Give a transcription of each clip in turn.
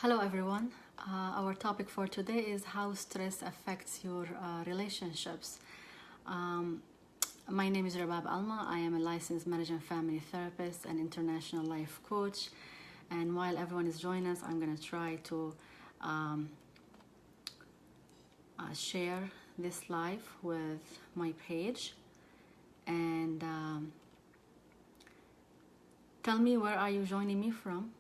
Hello everyone. Our topic for today is how stress affects your relationships. Um, my name is Rabab Alma. I am a licensed marriage and family therapist and international life coach. And while everyone is joining us, I'm going to try to um, share this live with my page. And tell me, where are you joining me from?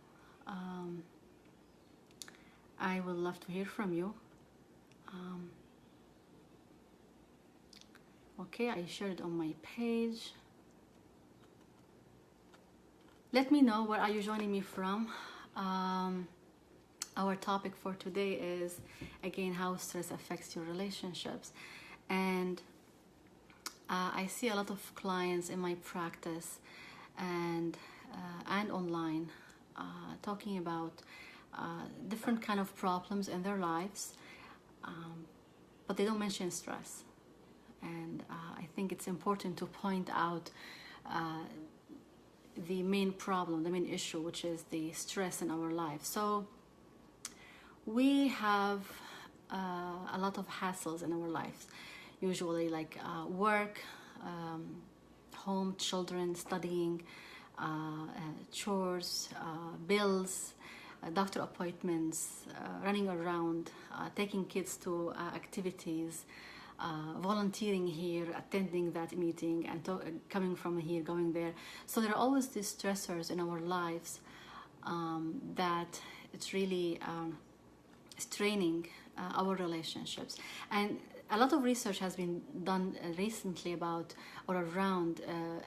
I would love to hear from you. Okay, I shared it on my page. Let me know, where are you joining me from. Our topic for today is, again, how stress affects your relationships. And I see a lot of clients in my practice and online talking about different kind of problems in their lives, but they don't mention stress. And I think it's important to point out the main problem, the main issue, which is the stress in our lives. So we have a lot of hassles in our lives, usually like work, home, children, studying, chores, bills, doctor appointments, running around, taking kids to activities, volunteering here, attending that meeting, and coming from here, going there. So there are always these stressors in our lives that it's really straining our relationships. And a lot of research has been done recently about or around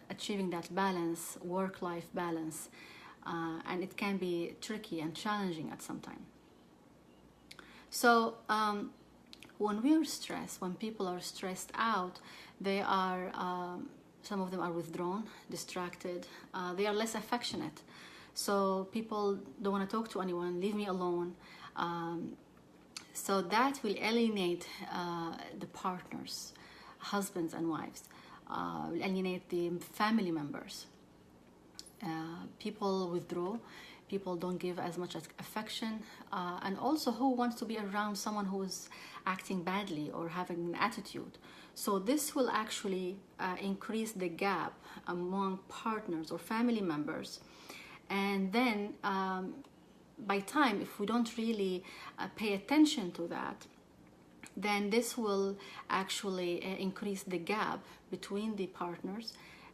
achieving that balance, work-life balance. And it can be tricky and challenging at some time. So when we are stressed, when people are stressed out, they are, some of them are withdrawn, distracted, they are less affectionate. So people don't want to talk to anyone, leave me alone. So that will alienate the partners, husbands and wives, will alienate the family members. People withdraw, people don't give as much affection, and also who wants to be around someone who is acting badly or having an attitude. So this will actually increase the gap among partners or family members. And then by time, if we don't really pay attention to that, then this will actually increase the gap between the partners.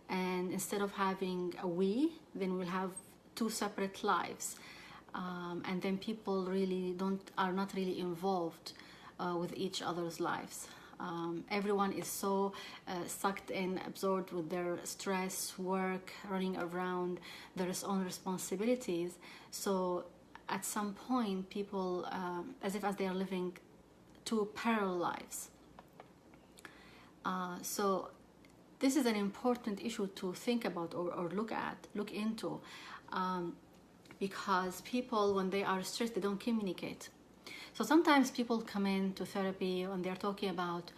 And instead of having a we, then we'll have two separate lives. And then people really are not really involved with each other's lives. Everyone is so sucked in, absorbed with their stress, work, running around, their own responsibilities. So at some point, people, as they are living two parallel lives. So this is an important issue to think about or look into, because people, when they are stressed, they don't communicate. So sometimes people come into therapy and they're talking about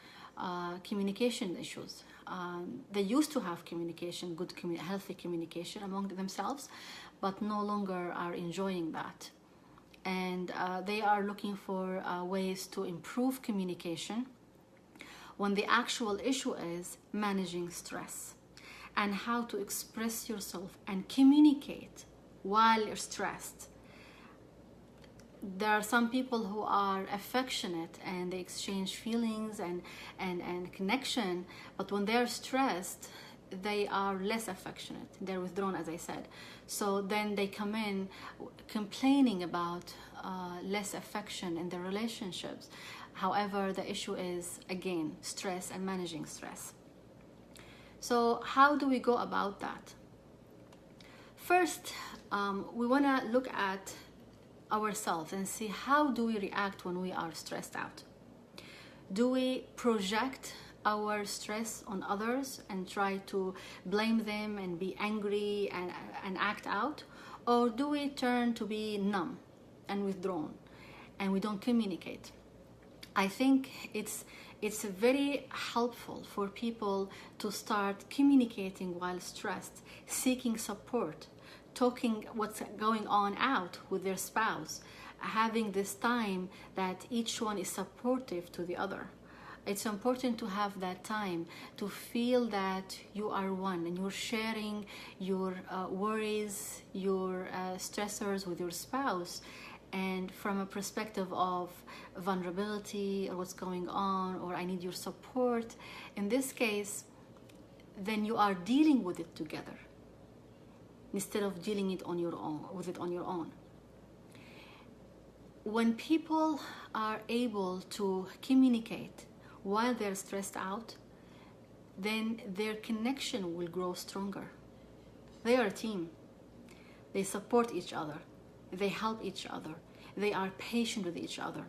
communication issues. They used to have communication, good, healthy communication among themselves, but no longer are enjoying that. And they are looking for ways to improve communication, when the actual issue is managing stress and how to express yourself and communicate while you're stressed. There are some people who are affectionate and they exchange feelings and connection, but when they're stressed, they are less affectionate. They're withdrawn, as I said. So then they come in complaining about less affection in their relationships. However, the issue is, again, stress and managing stress. So how do we go about that? First, we want to look at ourselves and see, how do we react when we are stressed out? Do we project our stress on others and try to blame them and be angry and act out? Or do we turn to be numb and withdrawn and we don't communicate? I think it's very helpful for people to start communicating while stressed, seeking support, talking what's going on out with their spouse, having this time that each one is supportive to the other. It's important to have that time to feel that you are one and you're sharing your worries, your stressors with your spouse, and from a perspective of vulnerability or what's going on, or I need your support. In this case, then you are dealing with it together instead of dealing it on your own, with it on your own. When people are able to communicate while they're stressed out, then their connection will grow stronger. They are a team. They support each other. They help each other. They are patient with each other.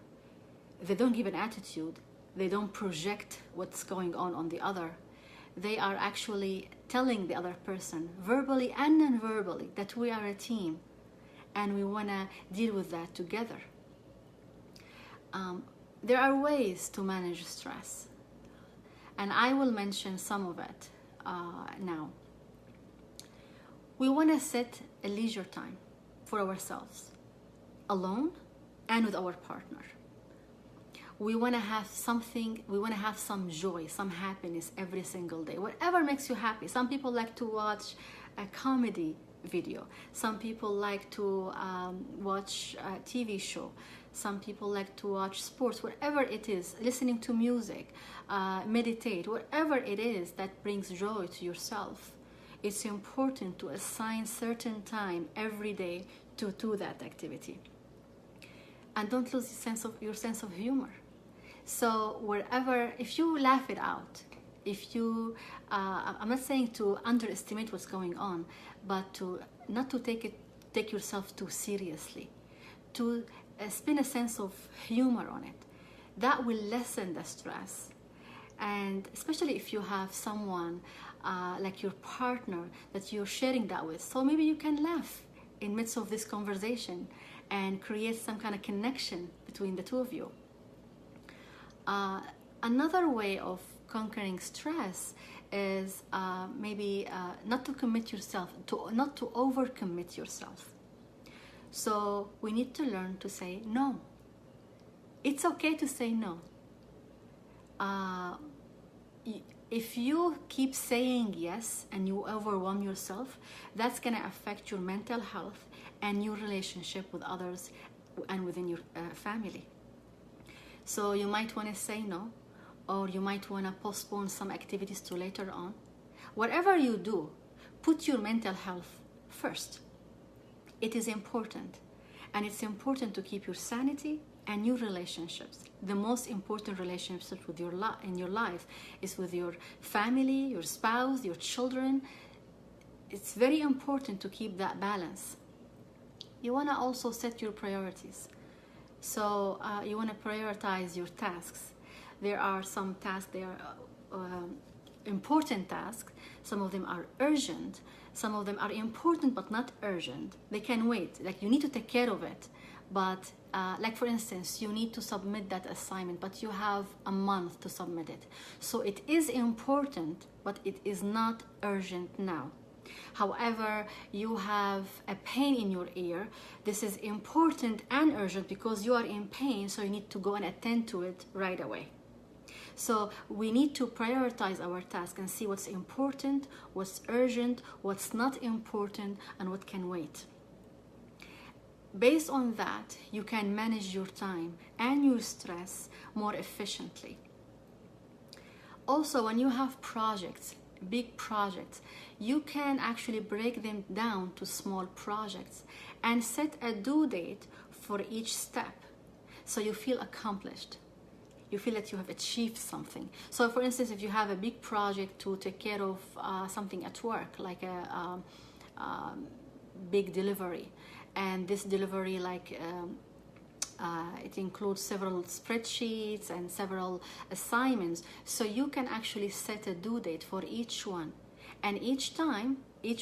They don't give an attitude. They don't project what's going on the other. They are actually telling the other person, verbally and non-verbally, that we are a team and we want to deal with that together. There are ways to manage stress, and I will mention some of it now. We want to set a leisure time for ourselves, alone and with our partner. We want to have something, we want to have some joy, some happiness every single day, whatever makes you happy. Some people like to watch a comedy video. Some people like to watch a TV show. Some people like to watch sports, whatever it is, listening to music, meditate, whatever it is that brings joy to yourself. It's important to assign certain time every day to do that activity. And don't lose your sense of humor. So wherever, if you laugh it out, if you, I'm not saying to underestimate what's going on, but to not to take yourself too seriously, to spin a sense of humor on it. That will lessen the stress. And especially if you have someone like your partner that you're sharing that with. So maybe you can laugh in midst of this conversation and create some kind of connection between the two of you. Another way of conquering stress is maybe not to commit yourself, not to overcommit yourself. So we need to learn to say no. It's okay to say no. If you keep saying yes and you overwhelm yourself, that's going to affect your mental health and your relationship with others and within your family. So you might want to say no, or you might want to postpone some activities to later on. Whatever you do, put your mental health first. It is important, and it's important to keep your sanity and your relationships. The most important relationships with in your life is with your family, your spouse, your children. It's very important to keep that balance. You want to also set your priorities. So you want to prioritize your tasks. There are some tasks, they are important tasks. Some of them are urgent. Some of them are important but not urgent. They can wait. Like, you need to take care of it. But like, for instance, you need to submit that assignment, but you have a month to submit it. So it is important, but it is not urgent now. However, you have a pain in your ear. This is important and urgent because you are in pain, so you need to go and attend to it right away. So we need to prioritize our task and see what's important, what's urgent, what's not important, and what can wait. Based on that, you can manage your time and your stress more efficiently. Also, when you have projects, big projects, you can actually break them down to small projects and set a due date for each step, so you feel accomplished. You feel that you have achieved something. So for instance, if you have a big project to take care of something at work, like a big delivery, and this delivery, it includes several spreadsheets and several assignments, so you can actually set a due date for each one. And each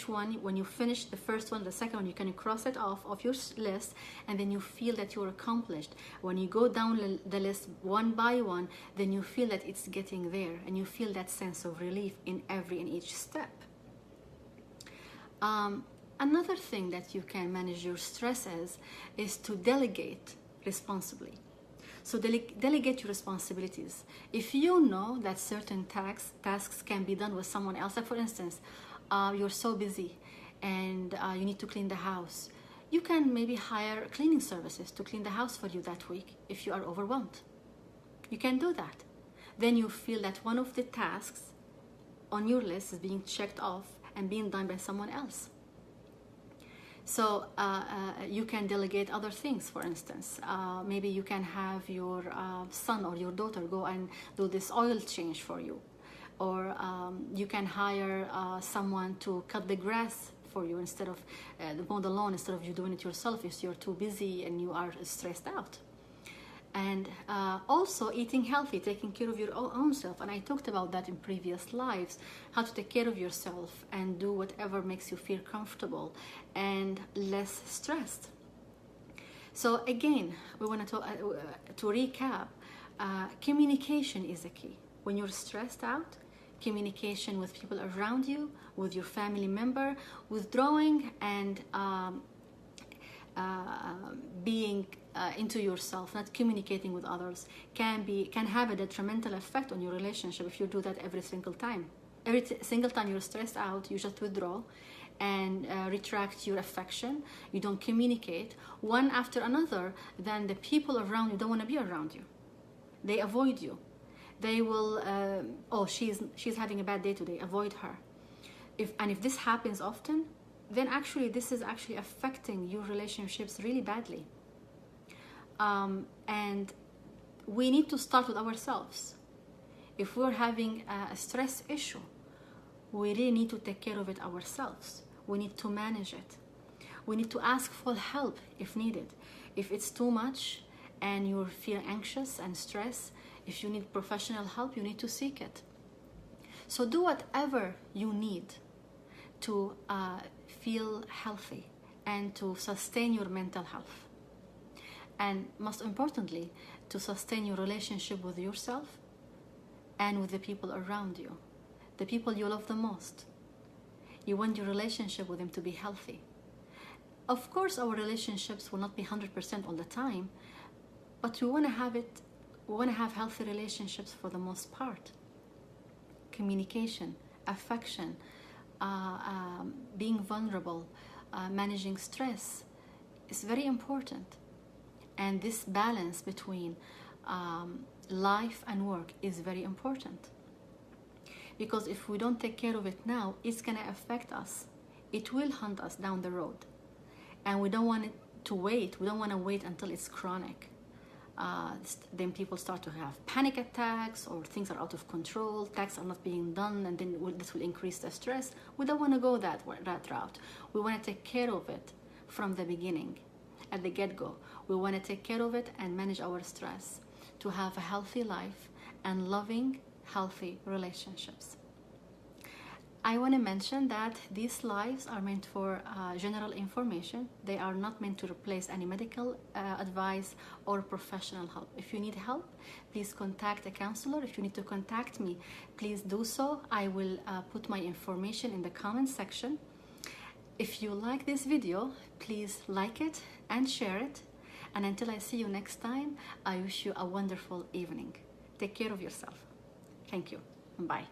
one, when you finish the first one, the second one, you can cross it off of your list, and then you feel that you're accomplished. When you go down the list one by one, then you feel that it's getting there, and you feel that sense of relief in each step. Another thing that you can manage your stress is to delegate responsibly. So delegate your responsibilities. If you know that certain tasks can be done with someone else, like for instance, you're so busy and you need to clean the house, you can maybe hire cleaning services to clean the house for you that week if you are overwhelmed. You can do that. Then you feel that one of the tasks on your list is being checked off and being done by someone else. So you can delegate other things. For instance, maybe you can have your son or your daughter go and do this oil change for you, or you can hire someone to cut the grass for you instead of mow the lawn, instead of you doing it yourself if you're too busy and you are stressed out. And also eating healthy, taking care of your own self. And I talked about that in previous lives, how to take care of yourself and do whatever makes you feel comfortable and less stressed. So again, we want to recap, communication is the key. When you're stressed out, communication with people around you, with your family member, withdrawing and being into yourself, not communicating with others, can have a detrimental effect on your relationship if you do that every single time. Every single time you're stressed out, you just withdraw and retract your affection. You don't communicate one after another. Then the people around you don't want to be around you. They avoid you. They will, oh, she's having a bad day today, avoid her. If this happens often, then actually this is actually affecting your relationships really badly. And we need to start with ourselves. If we're having a stress issue, we really need to take care of it ourselves. We need to manage it. We need to ask for help if needed. If it's too much and you feel anxious and stressed, if you need professional help, you need to seek it. So do whatever you need to feel healthy and to sustain your mental health. And most importantly, to sustain your relationship with yourself and with the people around you, the people you love the most. You want your relationship with them to be healthy. Of course, our relationships will not be 100% all the time, but we want to have healthy relationships for the most part. Communication, affection, being vulnerable, managing stress is very important. And this balance between life and work is very important. Because if we don't take care of it now, it's going to affect us. It will hunt us down the road. And we don't want it to wait. We don't want to wait until it's chronic. Then people start to have panic attacks, or things are out of control, tasks are not being done, and then this will increase the stress. We don't want to go that route. We want to take care of it from the beginning, at the get-go. We want to take care of it and manage our stress to have a healthy life and loving, healthy relationships. I want to mention that these lives are meant for general information. They are not meant to replace any medical advice or professional help. If you need help, please contact a counselor. If you need to contact me, please do so. I will put my information in the comment section. If you like this video, please like it and share it. And until I see you next time, I wish you a wonderful evening. Take care of yourself. Thank you. Bye.